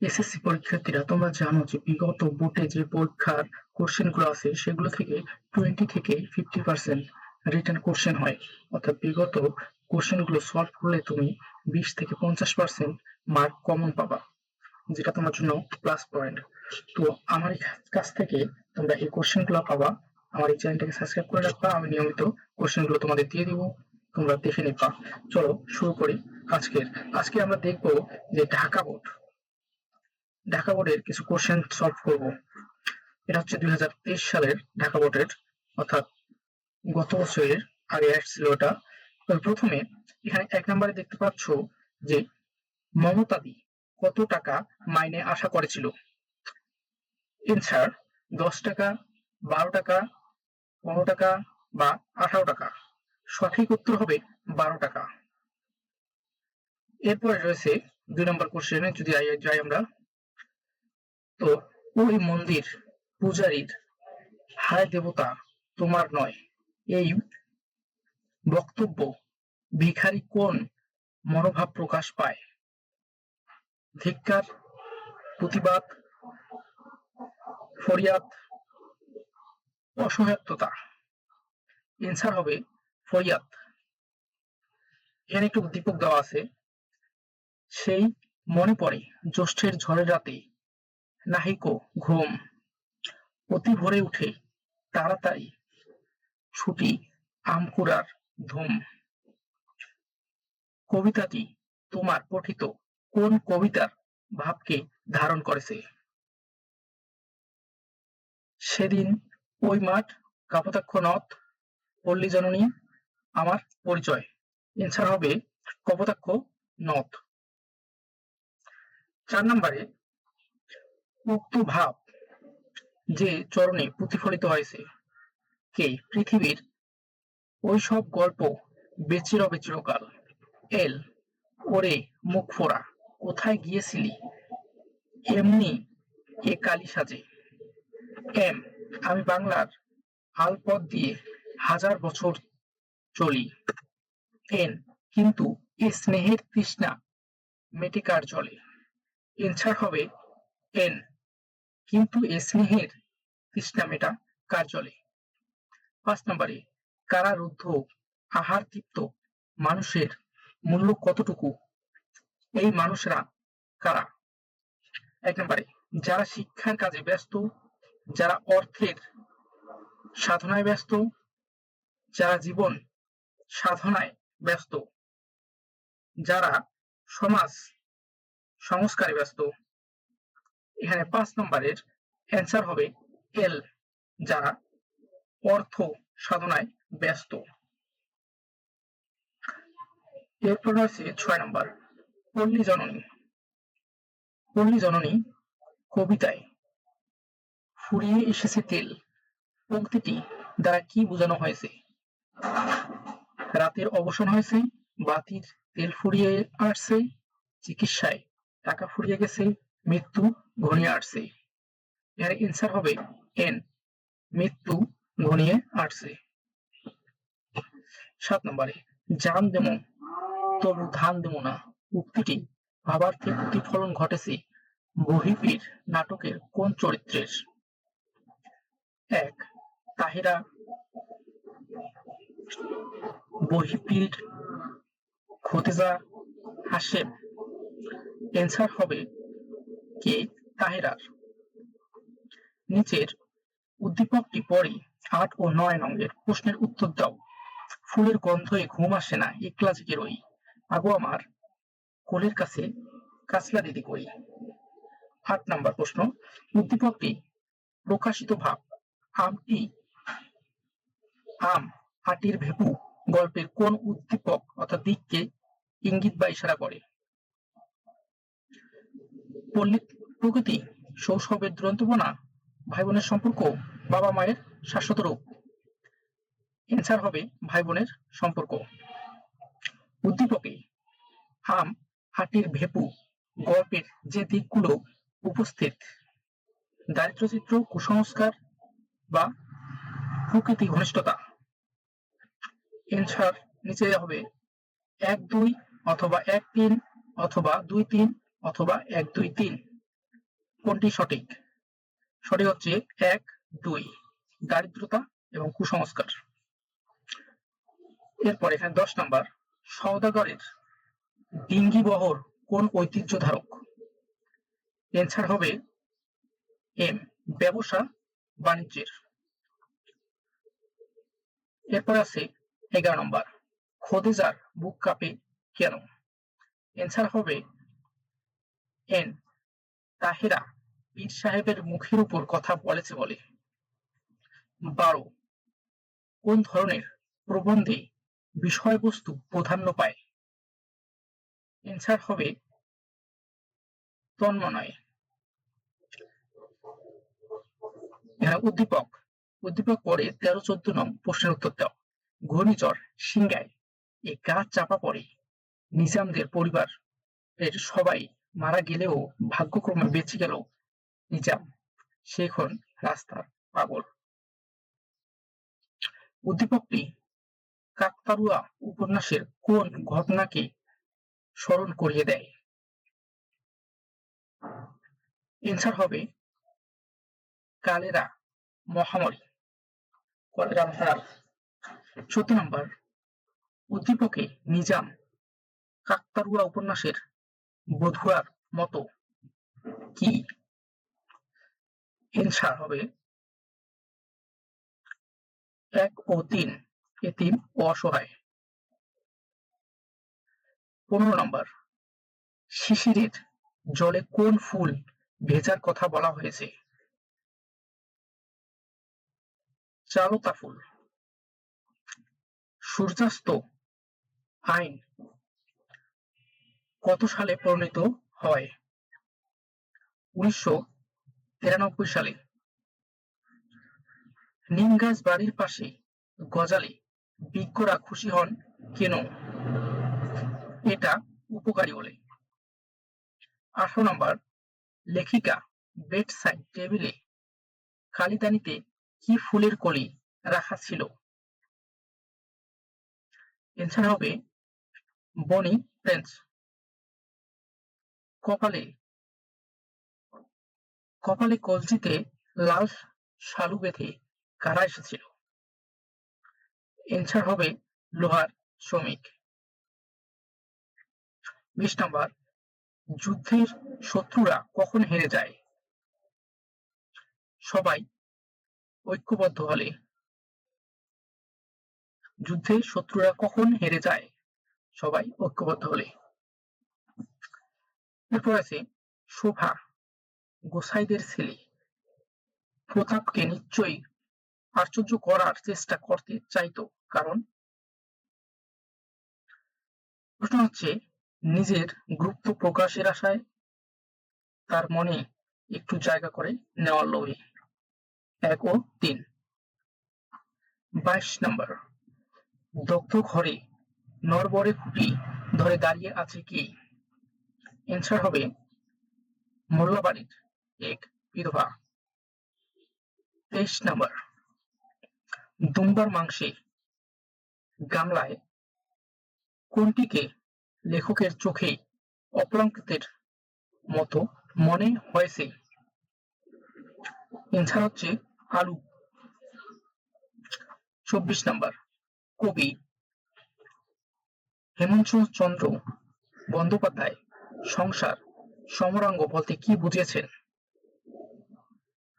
SSC পরীক্ষার্থীরা, তোমরা জানো যে বিগত বোর্ডে যে পরীক্ষার কোশ্চেন গুলো আছে সেগুলো থেকে 20 থেকে 50% রিটেন কোশ্চেন হয়। অর্থাৎ বিগত কোশ্চেন গুলো সলভ করলে তুমি 20 থেকে 50% মার্ক কমন পাবা, যেটা তোমার জন্য প্লাস পয়েন্ট। তো আমার এই কাছ থেকে তোমরা এই কোশ্চেন গুলো পাবা। আমার এই চ্যানেলটাকে সাবস্ক্রাইব করে রাখবা, আমি নিয়মিত কোশ্চেন গুলো তোমাদের দিয়ে দিব, তোমরা দেখে নিবা। চলো শুরু করি। আজকে আমরা দেখবো যে ঢাকা বোর্ডের কিছু কোশ্চেন সলভ করব। এটা হচ্ছে 2023 সালের ঢাকা বোর্ডের, অর্থাৎ গত বছরের আগে আসছিল ওটা। তো প্রথমে এখানে 1 নম্বরে দেখতে পাচ্ছ যে মমতাদি কত টাকা মাইনে আশা করেছিল। এনসার 10 টাকা, 12 টাকা, 15 টাকা বা 18 টাকা। সঠিক উত্তর হবে 12 টাকা। এরপরে রয়েছে 2 নম্বর কোশ্চেনে যদি যাই আমরা, তো ওই মন্দির পূজারীর হায় দেবতা তোমার নয়, এই বক্তব্য ভিখারি কোন মনোভাব প্রকাশ পায়? ধিক্কার, প্রতিবাদ, ফরিয়াদ, অসহায়তা। এনসার হবে ফরিয়াদ। এখানে একটু উদ্দীপক দেওয়া আছে, সেই মনে পড়ে জ্যৈষ্ঠের ঝড়ের রাতে, নাহিকো ঘুম, অতি ভোরে উঠে তাড়াতাড়ি ছুটি আম কুড়ার ধুম। কবিতাটি তোমার পঠিত কোন কবিতার ভাবকে ধারণ করেছে? সেদিন, ওই মাঠ, কাপোতাক্ষ নদ, পল্লী জননী, আমার পরিচয়। এনসার হবে কপোতাক্ষ নদ। 4 নম্বরে উক্ত ভাব যে চরণে প্রতিফলিত হয়েছে, কে? পৃথিবীর ওই সব গল্প বেঁচে রবে চিরকাল। এল, ওরে মুখ ফোড়া, কোথায় গিয়েছিলি এমনি এ কালি সাজে। এম, আমি বাংলার আলপথ দিয়ে হাজার বছর চলি। এন, কিন্তু এ স্নেহের তৃষ্ণা মেটে কার জলে? এনসার হবে এন, কিন্তু এ স্নেহের তৃষ্ণা মেটা কার জলে? 5 নম্বরে কারারুদ্ধ আহার তৃপ্ত মানুষের মূল্য কতটুকু? এই মানুষরা কারা? 1 নম্বরে যারা শিক্ষার কাজে ব্যস্ত, যারা অর্থের সাধনায় ব্যস্ত, যারা জীবন সাধনায় ব্যস্ত, যারা সমাজ সংস্কারে ব্যস্ত। এখানে 5 নম্বরের অ্যান্সার হবে এল, যারা অর্থ সাধনায় ব্যস্ত। এরপর রয়েছে 6 নম্বর, পল্লী জননী। পল্লী জননী কবিতায় ফুরিয়ে এসেছে তেল পংক্তিটি দ্বারা কি বোঝানো হয়েছে? রাতের অবসান হয়েছে, বাতির তেল ফুরিয়ে আসছে, চিকিৎসায় টাকা ফুরিয়ে গেছে, মৃত্যু ঘনিয়ে আসছে। এর অ্যান্সার হবে এন, মৃত্যু ঘনিয়ে আসছে। 7 নম্বরে জান দেমো তবু ধান দেমো না উক্তিটি ভাবার্থে প্রতিফলন ঘটেছে বহিবীর নাটকের কোন চরিত্রের? 1, তাহেরা, বহিবীর, খতিজা, হাশেম। অ্যান্সার হবে কে? তাহেরার। নিচের উদ্দীপকটি পড়ে 8 ও 9 নম্বরের প্রশ্নের উত্তর দাও। ফুলের গন্ধে ঘুম আসে না, একলা জেগে রই, আগো আমার কোলের কাছে কাছলা দিদি কই। 8 নম্বর প্রশ্ন, উদ্দীপকটি প্রকাশিত ভাব আমটি আম আটির ভেপু গল্পের কোন উদ্দীপক অর্থাৎ দিককে ইঙ্গিত বা ইশারা করে? পল্লী প্রকৃতি, শৈশবের দুরন্তপনা, ভাই বোনের সম্পর্ক, বাবা মায়ের শাশ্বত রূপ। অ্যান্সার হবে ভাই বোনের সম্পর্ক। উদ্দীপকে আম আটির ভেপু গল্পের যে দিকগুলো উপস্থিত, দারিদ্র্যচিত্র, কুসংস্কার বা প্রকৃতি ঘনিষ্ঠতা। অ্যান্সার নিচে হবে 1, 2 অথবা 1, 3 অথবা 2, 3 অথবা 1, 2, 3। কোনটি সঠিক? সঠিক হচ্ছে 1, 2 দারিদ্রতা এবং কুসংস্কার। এরপর এখানে 10 নাম্বার, সওদাগরের ডিঙ্গি বহর কোন ঐতিহ্য ধারক? অ্যান্সার হবে এম, ব্যবসা বাণিজ্যের। এরপর আছে 11 নম্বর, খোদেজার বুক কাঁপে কেন? অ্যান্সার হবে এন, তাহেরা পীর সাহেবের মুখের উপর কথা বলেছে বলে। 12, কোন ধরনের প্রবন্ধে বিষয়বস্তু প্রাধান্য পায়? অ্যান্সার হবে তন্ময়। উদ্দীপক, উদ্দীপক পরে 13-14 নং প্রশ্নের উত্তর দাও। ঘূর্ণিঝড় সিংগায় এ গাছ চাপা পড়ে, নিজামদের পরিবার এর সবাই মারা গেলেও ভাগ্যক্রমে বেঁচে গেল নিজাম, সে এখন রাস্তার পাগল। উদ্দীপকটি কাকতাড়ুয়া উপন্যাসের কোন ঘটনাকে স্মরণ করিয়ে দেয়? অ্যান্সার হবে কালেরা মহামারী, কলেরা মহামারী। 17 নম্বর, উদ্দীপকে নিজাম কাকতাড়ুয়া উপন্যাসের বধুয়ার মতো কি? অ্যান্সার হবে 1 ও 3, এতিম ও অসহায়। 15 নম্বর, শিশিরের জলে কোন ফুল ভেজার কথা বলা হয়েছে? চারুতা ফুল। সূর্যাস্ত আইন কত সালে প্রণীত হয়? 1993 সালে। নিম গাছ বাড়ির পাশে গজালে বিজ্ঞরা খুশি হন কেন? এটা উপকারী বলে। 18 নম্বর, লেখিকা বেড সাইড টেবিলে কালিদানিতে কি ফুলের কলি রাখা ছিল? অ্যান্সার হবে বনি প্রেন্স। কপালে কপালে কলজিতে লাল শালু বেঁধে কারা এসেছিল? অ্যান্সার হবে লোহার শ্রমিক। 20 নম্বর, যুদ্ধের শত্রুরা কখন হেরে যায়? সবাই ঐক্যবদ্ধ হলে। যুদ্ধের শত্রুরা কখন হেরে যায়? সবাই ঐক্যবদ্ধ হলে। এরপর আছে শোভা গোসাইদের ছেলে প্রতাপকে নিশ্চয়ই আশ্চর্য করার চেষ্টা করতে চাইতো, কারণ প্রশ্ন হচ্ছে নিজের গুরুত্ব প্রকাশের আশায়, তার মনে একটু জায়গা করে নেওয়ার লোভে। 1 ও 3। 22 নম্বর, দগ্ধ ঘরে নড়বড়ে খুঁটি ধরে দাঁড়িয়ে আছে কি? অ্যান্সার হবে মোল্লাবাড়ির এক বিধবা। 23 নম্বর, দুম্বার মাংসে গামলায় কোনটিকে লেখকের চোখে অপলঙ্কিতের মতো মনে হয়েছে? অ্যান্সার হচ্ছে আলু। 24 নম্বর, কবি হেমন্তচন্দ্র বন্দ্যোপাধ্যায় সংসার সমরাঙ্গ বলতে কি বুঝিয়েছেন?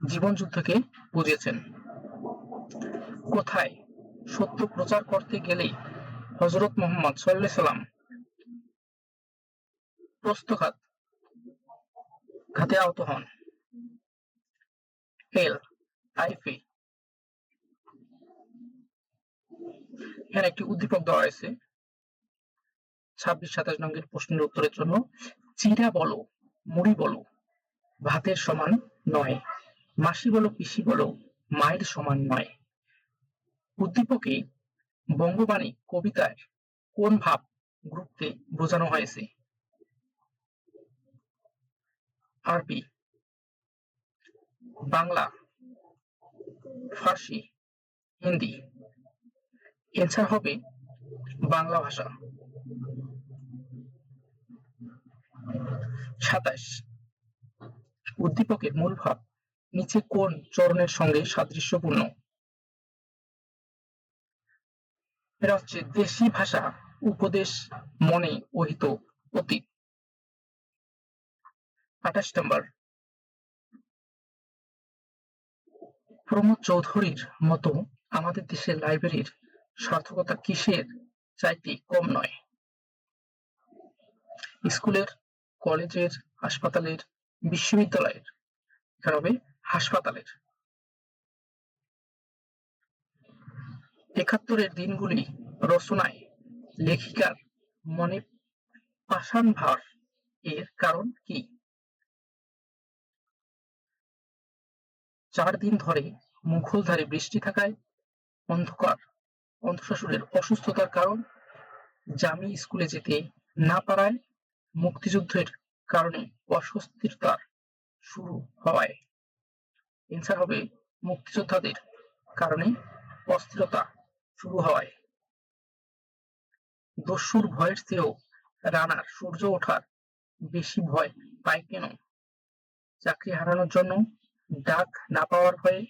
জীবনযুদ্ধকে বুঝিয়েছেন। কোথায় সত্য প্রচার করতে গেলে হযরত মুহাম্মদ সাল্লাল্লাহু আলাইহি সাল্লাম প্রস্তঘাত ঘাতে আহত হন? এল তাইফে। এখানে একটি উদ্দীপক দেওয়া হয়েছে 26-27 নম্বরের প্রশ্নের উত্তরের জন্য। চিড়া বলো মুড়ি বলো ভাতের সমান নয়, মাসি বলো পিসি বলো মায়ের সমান নয়। উদ্দীপকে বঙ্গবাণী কবিতার কোন ভাব গ্রুপকে বোঝানো হয়েছে? আরবি, বাংলা, ফার্সি, হিন্দি। অ্যান্সার হবে বাংলা ভাষা। 27 উদ্দীপকের মূল ভাব নিচে কোন চরণের সঙ্গে সাদৃশ্যপূর্ণ? এটা হচ্ছে দেশি ভাষা উপদেশ মনে ওহিত অতীত। ২৮ নম্বর, প্রমোদ চৌধুরীর মতো আমাদের দেশের লাইব্রেরির সার্থকতা কিসের চাইতে কম নয়? স্কুলের, কলেজের, হাসপাতালের, বিশ্ববিদ্যালয়ের? এখানে হবে হাসপাতালের। ৭১-এর দিনগুলি রচনায় লেখিকার মনে পাষাণ ভার এর কারণ কি? ৪ দিন ধরে মুষলধারে বৃষ্টি থাকায়, অন্তঃশ্বশুরের অসুস্থতার কারণ, জামি স্কুলে যেতে না পারায়, মুক্তিযুদ্ধের কারণে অস্বস্তিরতা শুরু হওয়ায়। এন্সার হবে মুক্তিযোদ্ধাদের কারণে অস্থিরতা শুরু হওয়ায়। দস্যুর ভয়ের চেয়েও রানার সূর্য ওঠার বেশি ভয় পায় কেন? চাকরি হারানোর জন্য, ডাক না পাওয়ার ভয়ে,